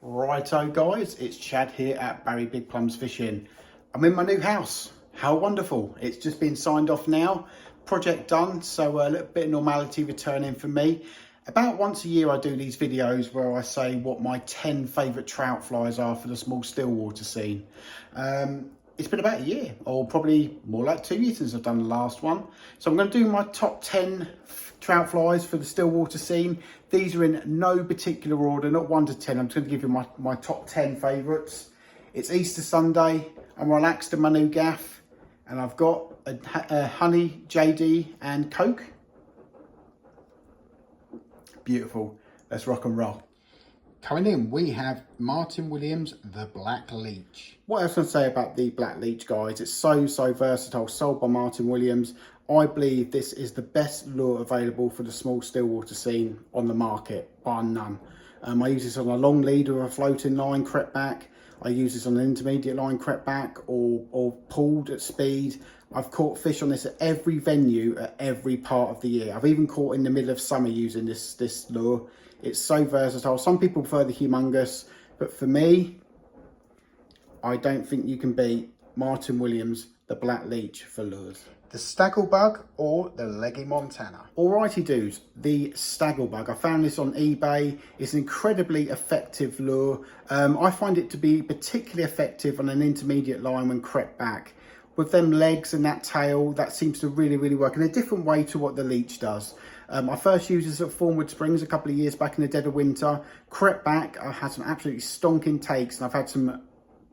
Righto guys, it's Chad here at BarryBigPlums Fishing. I'm in my new house. How wonderful. It's just been signed off now. Project done, so a little bit of normality returning for me. About once a year I do these videos where I say what my 10 favourite trout flies are for the small stillwater scene. It's been about a year, or probably more like 2 years since I've done the last one. So I'm going to do my top 10 trout flies for the stillwater scene. These are in no particular order, not 1 to 10. I'm just going to give you my top 10 favourites. It's Easter Sunday. I'm relaxed in my new gaff, and I've got a honey, JD and Coke. Beautiful. Let's rock and roll. Coming in, we have Martin Williams, the Black Leech. What else can I say about the Black Leech, guys? It's so versatile, sold by Martin Williams. I believe this is the best lure available for the small stillwater scene on the market, bar none. I use this on a long lead or a floating line, crept back. I use this on an intermediate line, crept back, or pulled at speed. I've caught fish on this at every venue, at every part of the year. I've even caught in the middle of summer using this lure. It's so versatile. Some people prefer the humongous, but for me, I don't think you can beat Martin Williams, the Black Leech for lures. The Stagger Bug or the Leggy Montana. Alrighty dudes, the Stagger Bug. I found this on eBay. It's an incredibly effective lure. I find it to be particularly effective on an intermediate line when crept back. With them legs and that tail, that seems to really work in a different way to what the Leech does. I first used this at Forward Springs a couple of years back in the dead of winter. Crept back, I had some absolutely stonking takes, and I've had some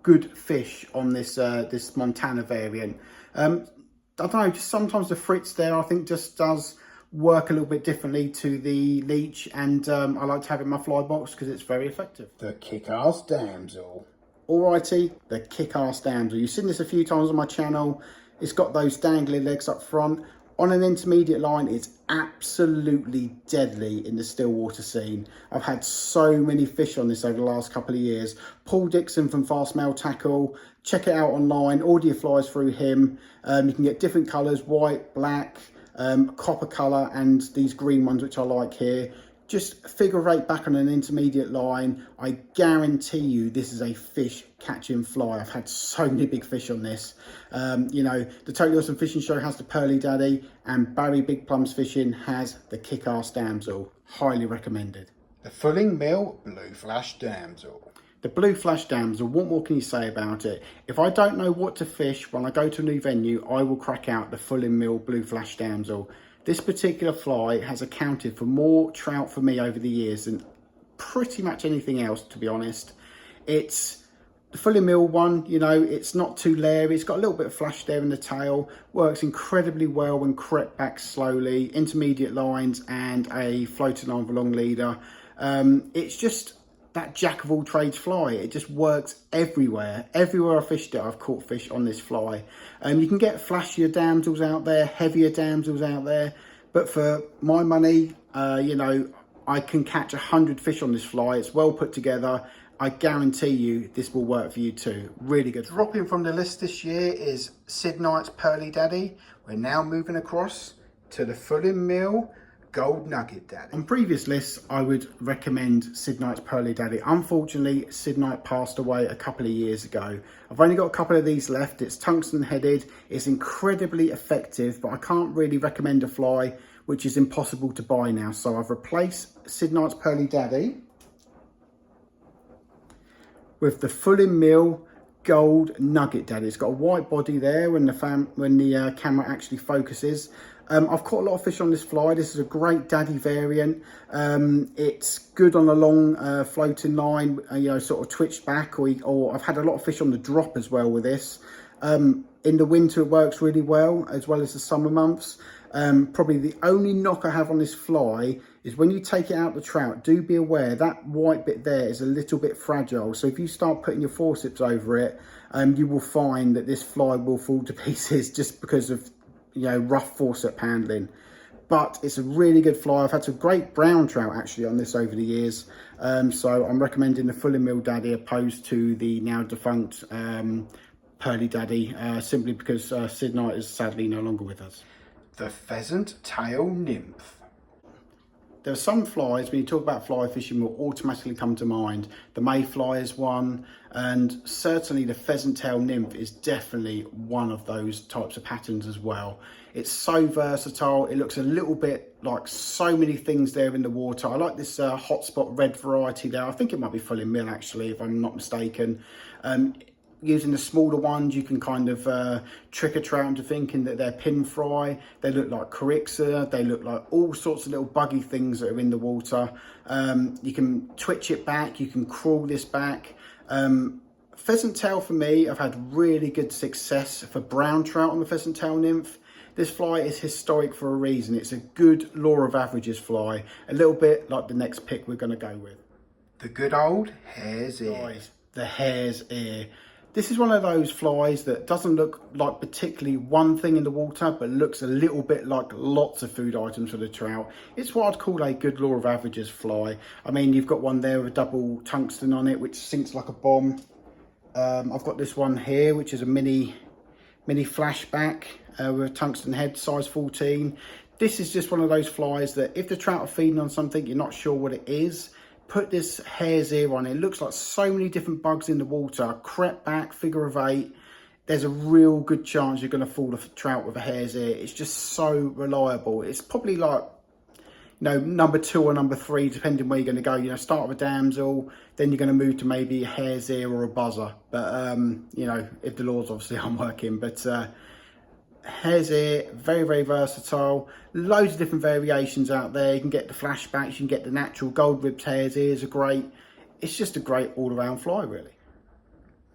good fish on this this Montana variant. I don't know, just sometimes the Fritz there I think just does work a little bit differently to the Leech, and I like to have it in my fly box because it's very effective. The Kickass Damsel. Alrighty, the Kickass Damsel. You've seen this a few times on my channel. It's got those dangly legs up front. On an intermediate line, it's absolutely deadly in the stillwater scene. I've had so many fish on this over the last couple of years. Paul Dixon from Fastmail Tackle. Check it out online. Order your flies through him. You can get different colours, white, black, copper colour, and these green ones, which I like here. Just figure eight back on an intermediate line. I guarantee you this is a fish catching fly. I've had so many big fish on this. You know, the Totally Awesome Fishing Show has the Pearly Daddy, and BarryBigPlums Fishing has the Kickass Damsel. Highly recommended. The Fulling Mill Blue Flash Damsel. The Blue Flash Damsel, what more can you say about it? If I don't know what to fish when I go to a new venue, I will crack out the Fulling Mill Blue Flash Damsel. This particular fly has accounted for more trout for me over the years than pretty much anything else, to be honest. It's the fully milled one, you know, it's not too leery. It's got a little bit of flash there in the tail. Works incredibly well when crept back slowly, intermediate lines and a floating line with a long leader. It's just that jack of all trades fly. It just works everywhere. Everywhere I fished it, I've caught fish on this fly. You can get flashier damsels out there, heavier damsels out there, but for my money, you know, I can catch 100 fish on this fly. It's well put together. I guarantee you this will work for you too. Really good. Dropping from the list this year is Sid Knight's Pearly Daddy. We're now moving across to the Fulling Mill Gold Nugget Daddy. On previous lists, I would recommend Sid Knight's Pearly Daddy. Unfortunately, Sid Knight passed away a couple of years ago. I've only got a couple of these left. It's tungsten headed. It's incredibly effective, but I can't really recommend a fly which is impossible to buy now. So I've replaced Sid Knight's Pearly Daddy with the Fulling Mill Gold Nugget Daddy. It's got a white body there when the camera actually focuses. I've caught a lot of fish on this fly. This is a great daddy variant. It's good on a long floating line, you know, sort of twitched back, or I've had a lot of fish on the drop as well with this. In the winter, it works really well as the summer months. Probably the only knock I have on this fly is when you take it out the trout, do be aware that white bit there is a little bit fragile. So if you start putting your forceps over it, you will find that this fly will fall to pieces just because of, you know, rough forcep handling. But it's a really good fly. I've had some great brown trout actually on this over the years. So I'm recommending the Fulling Mill Daddy opposed to the now defunct Pearly Daddy, simply because Sid Knight is sadly no longer with us. The Pheasant Tail Nymph. there are some flies, when you talk about fly fishing, will automatically come to mind. The mayfly is one, and certainly the pheasant tail nymph is definitely one of those types of patterns as well. It's so versatile. It looks a little bit like so many things there in the water. I like this hotspot red variety there. I think it might be fully mill actually, if I'm not mistaken. Using the smaller ones, you can kind of trick a trout into thinking that they're pin fry. They look like kickass. They look like all sorts of little buggy things that are in the water. You can twitch it back. You can crawl this back. Pheasant tail for me, I've had really good success for brown trout on the pheasant tail nymph. This fly is historic for a reason. It's a good law of averages fly, a little bit like the next pick we're going to go with. The good old Hares Ear. Guys, the Hares Ear. This is one of those flies that doesn't look like particularly one thing in the water, but looks a little bit like lots of food items for the trout. It's what I'd call a good law of averages fly. I mean, you've got one there with a double tungsten on it, which sinks like a bomb. I've got this one here, which is a mini flashback with a tungsten head, size 14. This is just one of those flies that if the trout are feeding on something, you're not sure what it is, put this Hares Ear on. It looks like so many different bugs in the water, crept back, figure of 8. There's a real good chance you're going to fall a trout with a Hares Ear. It's just so reliable. It's probably like, you know, number 2 or number 3, depending where you're going to go. You know, start with a damsel, then you're going to move to maybe a Hares Ear or a buzzer. But, you know, if the laws obviously aren't working. But Hares Ear, very, very versatile. Loads of different variations out there. You can get the flashbacks, you can get the natural gold-ribbed Hares Ears are great. It's just a great all-around fly, really.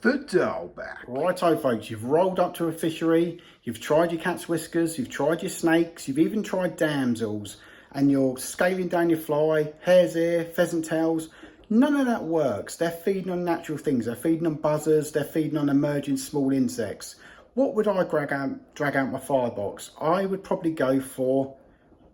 The Daiwl Bach. Righto, folks, you've rolled up to a fishery, you've tried your cat's whiskers, you've tried your snakes, you've even tried damsels, and you're scaling down your fly, Hares Ear, pheasant tails. None of that works. They're feeding on natural things. They're feeding on buzzers, they're feeding on emerging small insects. What would I drag out my firebox? I would probably go for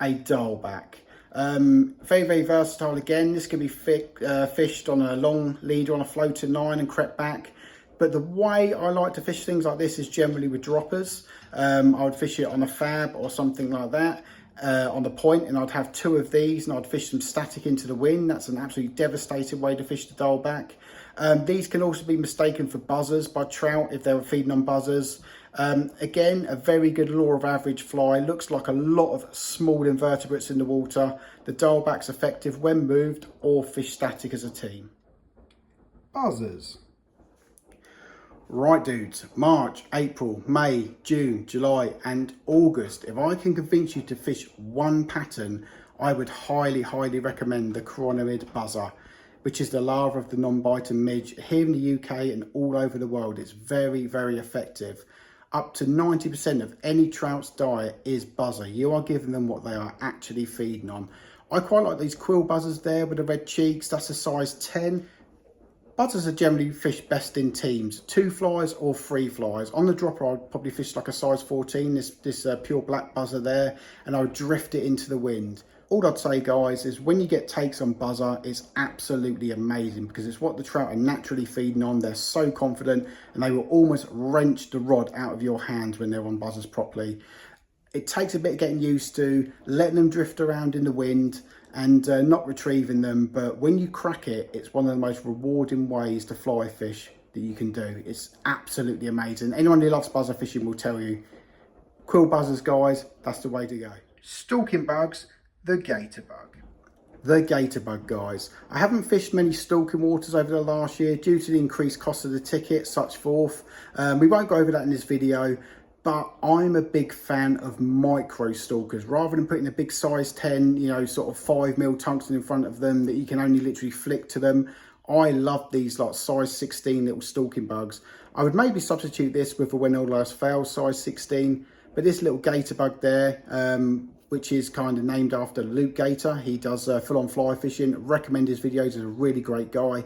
a Daiwl Bach. Very, very versatile again. This can be fished on a long leader on a floating line and crept back. But the way I like to fish things like this is generally with droppers. I would fish it on a fab or something like that on the point, and I'd have 2 of these and I'd fish them static into the wind. That's an absolutely devastating way to fish the Daiwl Bach. These can also be mistaken for buzzers by trout if they were feeding on buzzers. Again, a very good law of average fly. Looks like a lot of small invertebrates in the water. The Daiwl Bach's effective when moved or fish static as a team. Buzzers. Right, dudes, March, April, May, June, July and August. If I can convince you to fish one pattern, I would highly, highly recommend the chironomid buzzer, which is the larva of the non-biting midge here in the UK and all over the world. It's very, very effective. Up to 90% of any trout's diet is buzzer. You are giving them what they are actually feeding on. I quite like these quill buzzers there with the red cheeks. That's a size 10. Buzzers are generally fished best in teams, 2 flies or 3 flies. On the dropper, I'd probably fish like a size 14, this pure black buzzer there, and I would drift it into the wind. All I'd say, guys, is when you get takes on buzzer, it's absolutely amazing because it's what the trout are naturally feeding on. They're so confident and they will almost wrench the rod out of your hands when they're on buzzers properly. It takes a bit of getting used to, letting them drift around in the wind and not retrieving them. But when you crack it, it's one of the most rewarding ways to fly fish that you can do. It's absolutely amazing. Anyone who loves buzzer fishing will tell you, quill buzzers, guys, that's the way to go. Stalking bugs. The gator bug. The gator bug, guys. I haven't fished many stalking waters over the last year due to the increased cost of the ticket, such forth. We won't go over that in this video, but I'm a big fan of micro stalkers. Rather than putting a big size 10, you know, sort of 5mm tungsten in front of them that you can only literally flick to them, I love these like size 16 little stalking bugs. I would maybe substitute this with a when all else fails size 16, but this little gator bug there, which is kind of named after Luke Gator. He does full-on fly fishing. Recommend his videos. He's a really great guy.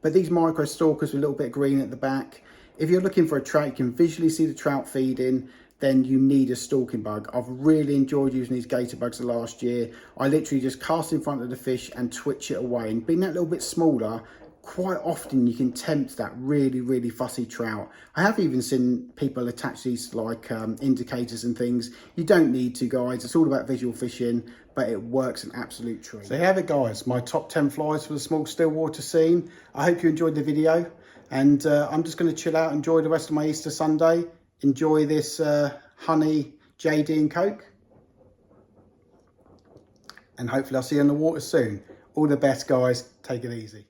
But these micro stalkers with a little bit of green at the back, if you're looking for a trout, you can visually see the trout feeding, then you need a stalking bug. I've really enjoyed using these gator bugs the last year. I literally just cast in front of the fish and twitch it away. And being that little bit smaller, quite often you can tempt that really, really fussy trout. I have even seen people attach these like indicators and things. You don't need to, guys. It's all about visual fishing. but it works an absolute treat. So here you have it, guys, my top 10 flies for the small still water scene. I hope you enjoyed the video, and I'm just going to chill out, enjoy the rest of my Easter Sunday, enjoy this honey JD and Coke, and hopefully I'll see you on the water soon. All the best, guys. Take it easy.